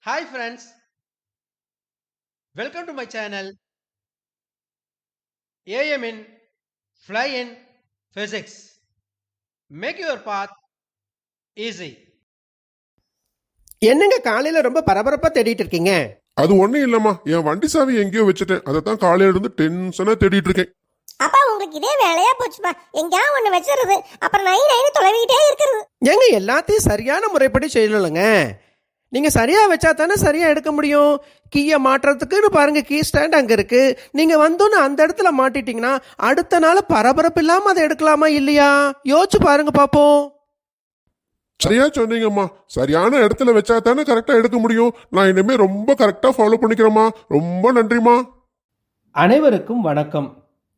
Hi friends, welcome to my channel AM in Fly in Physics. Make your path easy. என்னங்க காலையில ரொம்ப பரபரப்பா தேடிட்டு இருக்கீங்க? அது ஒண்ணும் இல்லம்மா, என் வண்டி சாவி எங்கேயோ வச்சுட்டேன். அதைத்தான் காலையில இருந்து டென்ஷனா தேடிட்டு இருக்கேன். அப்பா உங்களுக்கு இதே வேலையா போச்சுப்பா. எங்கயா ஒண்ணு வச்சிருது, அப்புறம் நை நைன்னு தொலைவிட்டே இருக்கிறது. ஏங்க எல்லாத்தையும் சரியான முறைப்படி செய்யலங்க. நீங்க சரியா வச்சா தானே சரியா எடுக்க முடியும். கீயை மாட்டுறதுக்குன்னு பாருங்க, கீ ஸ்டாண்ட் அங்க இருக்கு. நீங்க வந்தோன்னு அந்த இடத்துல மாட்டிட்டீங்கன்னா அடுத்த நாள் பரபரப்பு இல்லாம அதை எடுக்கலாமா இல்லையா? யோசிச்சு பாருங்க பாப்போம். சரியா சொன்னீங்கம்மா. சரியான இடத்துல வச்சா தானே கரெக்டா எடுக்க முடியும். நான் இனிமே ரொம்ப கரெக்டா ஃபாலோ பண்ணிக்கிறேம்மா. ரொம்ப நன்றிம்மா. அனைவருக்கும் வணக்கம்.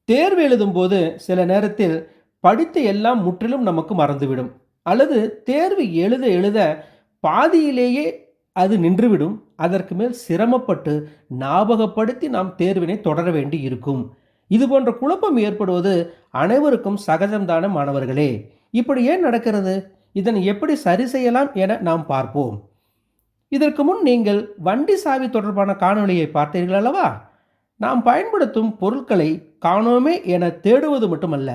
தேர்வு எழுதும் போது சில நேரத்தில் படித்த எல்லாம் முற்றிலும் நமக்கு மறந்துவிடும், அல்லது தேர்வு எழுத எழுத பாதியிலேயே அது நின்றுவிடும். அதற்கு மேல் சிரமப்பட்டு ஞாபகப்படுத்தி நாம் தேர்வினை தொடர வேண்டி இருக்கும். இது போன்ற குழப்பம் ஏற்படுவது அனைவருக்கும் சகஜம்தான மாணவர்களே. இப்படி ஏன் நடக்கிறது? இதனை எப்படி சரி செய்யலாம் என நாம் பார்ப்போம். இதற்கு முன் நீங்கள் வண்டி சாவி தொடர்பான காணொளியை பார்த்தீர்கள் அல்லவா? நாம் பயன்படுத்தும் பொருட்களை காணோமே என தேடுவது மட்டுமல்ல,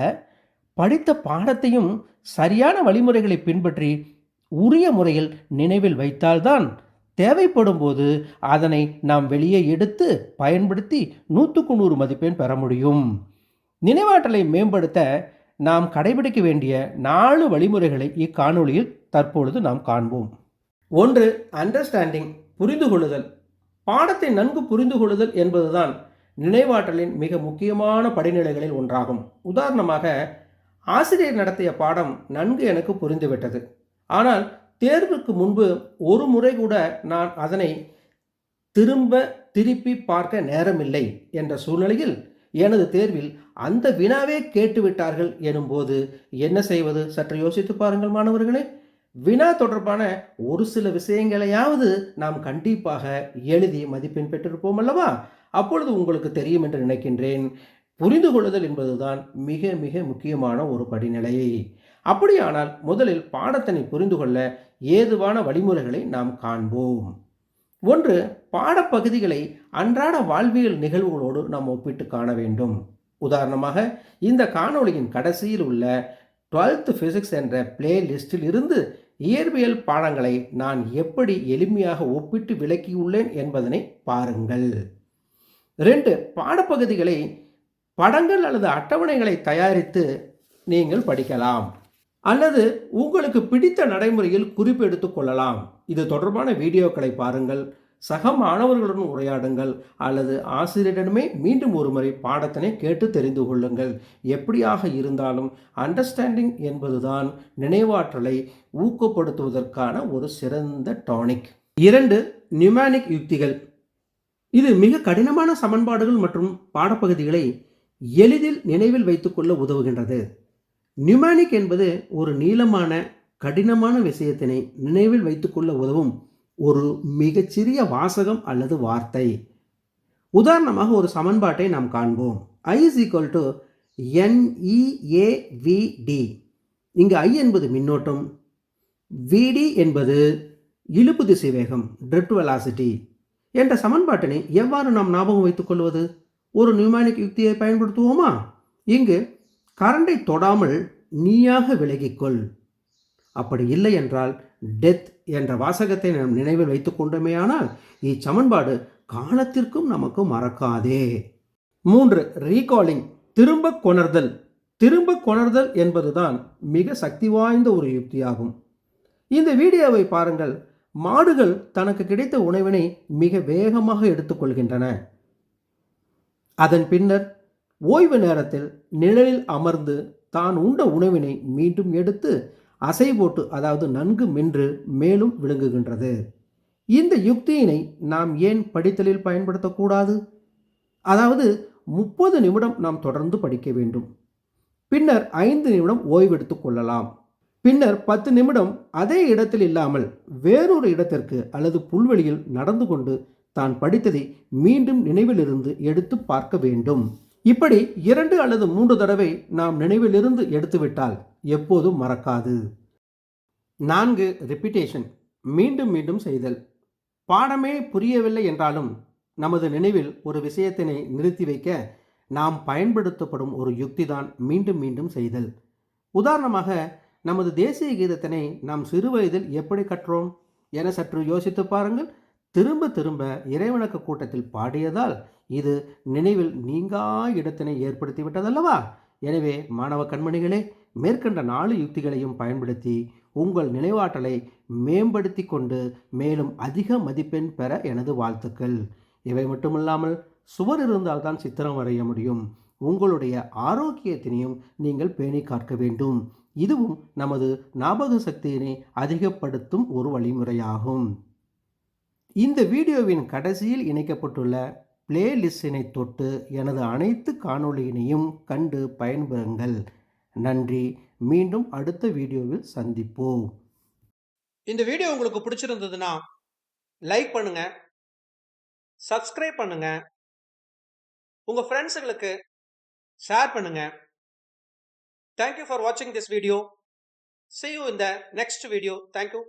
படித்த பாடத்தையும் சரியான வழிமுறைகளை பின்பற்றி உரிய முறையில் நினைவில் வைத்தால்தான் தேவைப்படும் போது அதனை நாம் வெளியே எடுத்து பயன்படுத்தி 100க்கு 100 மதிப்பெண் பெற முடியும். நினைவாற்றலை மேம்படுத்த நாம் கடைபிடிக்க வேண்டிய 4 வழிமுறைகளை இக்காணொளியில் தற்பொழுது நாம் காண்போம். 1. அண்டர்ஸ்டாண்டிங், புரிந்து கொள்ளுதல். பாடத்தை நன்கு புரிந்து கொள்ளுதல் என்பதுதான் நினைவாற்றலின் மிக முக்கியமான படிநிலைகளில் ஒன்றாகும். உதாரணமாக, ஆசிரியர் நடத்திய பாடம் நன்கு எனக்கு புரிந்துவிட்டது, ஆனால் தேர்வுக்கு முன்பு ஒரு முறை கூட நான் அதனை திருப்பி பார்க்க நேரமில்லை என்ற சூழ்நிலையில் எனது தேர்வில் அந்த வினாவே கேட்டுவிட்டார்கள் எனும்போது என்ன செய்வது? சற்று யோசித்து பாருங்கள் மாணவர்களே. வினா தொடர்பான ஒரு சில விஷயங்களையாவது நாம் கண்டிப்பாக எழுதி மதிப்பெண் பெற்றிருப்போம் அல்லவா? அப்பொழுது உங்களுக்கு தெரியும் என்று நினைக்கின்றேன். புரிந்து கொள்ளுதல் என்பதுதான் மிக மிக முக்கியமான ஒரு படிநிலை. அப்படியானால் முதலில் பாடத்தினை புரிந்து கொள்ள ஏதுவான வழிமுறைகளை நாம் காண்போம். 1. பாடப்பகுதிகளை அன்றாட வாழ்வியல் நிகழ்வுகளோடு நாம் ஒப்பிட்டு காண வேண்டும். உதாரணமாக, இந்த காணொளியின் கடைசியில் உள்ள 12th Physics என்ற பிளேலிஸ்டில் இருந்து இயற்பியல் பாடங்களை நான் எப்படி எளிமையாக ஒப்பிட்டு விளக்கியுள்ளேன் என்பதனை பாருங்கள். 2. பாடப்பகுதிகளை படங்கள் அல்லது அட்டவணைகளை தயாரித்து நீங்கள் படிக்கலாம், அல்லது உங்களுக்கு பிடித்த நடைமுறையில் குறிப்பு எடுத்துக் கொள்ளலாம். இது தொடர்பான வீடியோக்களை பாருங்கள், சக மாணவர்களுடன் உரையாடுங்கள், அல்லது ஆசிரியரிடமே மீண்டும் ஒரு முறை பாடத்தினை கேட்டு தெரிந்து கொள்ளுங்கள். எப்படியாக இருந்தாலும் அண்டர்ஸ்டாண்டிங் என்பதுதான் நினைவாற்றலை ஊக்கப்படுத்துவதற்கான ஒரு சிறந்த டானிக். 2. நியூமானிக் யுக்திகள். இது மிக கடினமான சமன்பாடுகள் மற்றும் பாடப்பகுதிகளை எளிதில் நினைவில் வைத்துக்கொள்ள உதவுகின்றது. நியூமானிக் என்பது ஒரு நீளமான கடினமான விஷயத்தினை நினைவில் வைத்துக்கொள்ள உதவும் ஒரு மிகச்சிறிய வாசகம் அல்லது வார்த்தை. உதாரணமாக, ஒரு சமன்பாட்டை நாம் காண்போம். I = NEAVD. இங்கு I என்பது மின்னோட்டம், VD என்பது இழுப்பு திசை வேகம், drift velocity. என்ற சமன்பாட்டினை எவ்வாறு நாம் ஞாபகம் வைத்துக் கொள்வது? ஒரு நியூமானிக் யுக்தியை பயன்படுத்துவோமா? இங்கு கரண்டை தொடாமல் நீயாக விலகிக்கொள், அப்படி இல்லை என்றால் டெத் என்ற வாசகத்தை நாம் நினைவில் வைத்துக் கொண்டோமேயானால் இச்சமன்பாடு காலத்திற்கும் நமக்கு மறக்காதே. 3. ரீகாலிங், திரும்ப கொணர்தல். திரும்ப கொணர்தல் என்பதுதான் மிக சக்தி வாய்ந்த ஒரு யுக்தியாகும். இந்த வீடியோவை பாருங்கள். மாடுகள் தனக்கு கிடைத்த உணவினை மிக வேகமாக எடுத்துக்கொள்கின்றன. அதன் பின்னர் ஓய்வு நேரத்தில் நிழலில் அமர்ந்து தான் உண்ட உணவினை மீண்டும் எடுத்து அசை போட்டு, அதாவது நன்கு மென்று மேலும் விழுங்குகின்றது. இந்த யுக்தியினை நாம் ஏன் படித்தலில் பயன்படுத்தக்கூடாது? அதாவது 30 நிமிடம் நாம் தொடர்ந்து படிக்க வேண்டும், பின்னர் 5 நிமிடம் ஓய்வெடுத்துக் கொள்ளலாம், பின்னர் 10 நிமிடம் அதே இடத்தில் இல்லாமல் வேறொரு இடத்திற்கு அல்லது புல்வெளியில் நடந்து கொண்டு தான் படித்ததை மீண்டும் நினைவிலிருந்து எடுத்து பார்க்க வேண்டும். இப்படி 2 அல்லது 3 தடவை நாம் நினைவிலிருந்து எடுத்துவிட்டால் எப்போதும் மறக்காது. 4. ரிப்பீட்டேஷன், மீண்டும் மீண்டும் செய்தல். பாடமே புரியவில்லை என்றாலும் நமது நினைவில் ஒரு விஷயத்தினை நிறுத்தி வைக்க நாம் பயன்படுத்தப்படும் ஒரு யுக்திதான் மீண்டும் மீண்டும் செய்தல். உதாரணமாக, நமது தேசிய கீதத்தினை நாம் சிறுவயதில் எப்படி கற்றோம் என சற்று யோசித்து பாருங்கள். திரும்ப திரும்ப இறைவணக்க கூட்டத்தில் பாடியதால் இது நினைவில் நீங்கா இடத்தினை ஏற்படுத்தி விட்டதல்லவா? எனவே மாணவ கண்மணிகளே, மேற்கண்ட 4 யுக்திகளையும் பயன்படுத்தி உங்கள் நினைவாற்றலை மேம்படுத்தி கொண்டு மேலும் அதிக மதிப்பெண் பெற எனது வாழ்த்துக்கள். இவை மட்டுமில்லாமல் சுவர் இருந்தால்தான் சித்திரம் வரைய முடியும். உங்களுடைய ஆரோக்கியத்தினையும் நீங்கள் பேணி காக்க வேண்டும். இதுவும் நமது ஞாபக சக்தியினை அதிகப்படுத்தும் ஒரு வழிமுறையாகும். இந்த வீடியோவின் கடைசியில் இணைக்கப்பட்டுள்ள பிளேலிஸ்டினை தொட்டு எனது அனைத்து காணொளியினையும் கண்டு பயன்பெறுங்கள். நன்றி. மீண்டும் அடுத்த வீடியோவில் சந்திப்போம். இந்த வீடியோ உங்களுக்கு பிடிச்சிருந்ததுன்னா லைக் பண்ணுங்க, சப்ஸ்கிரைப் பண்ணுங்க, உங்க ஃப்ரெண்ட்ஸுங்களுக்கு ஷேர் பண்ணுங்க. Thank you for watching this video. See you in the next video. Thank you.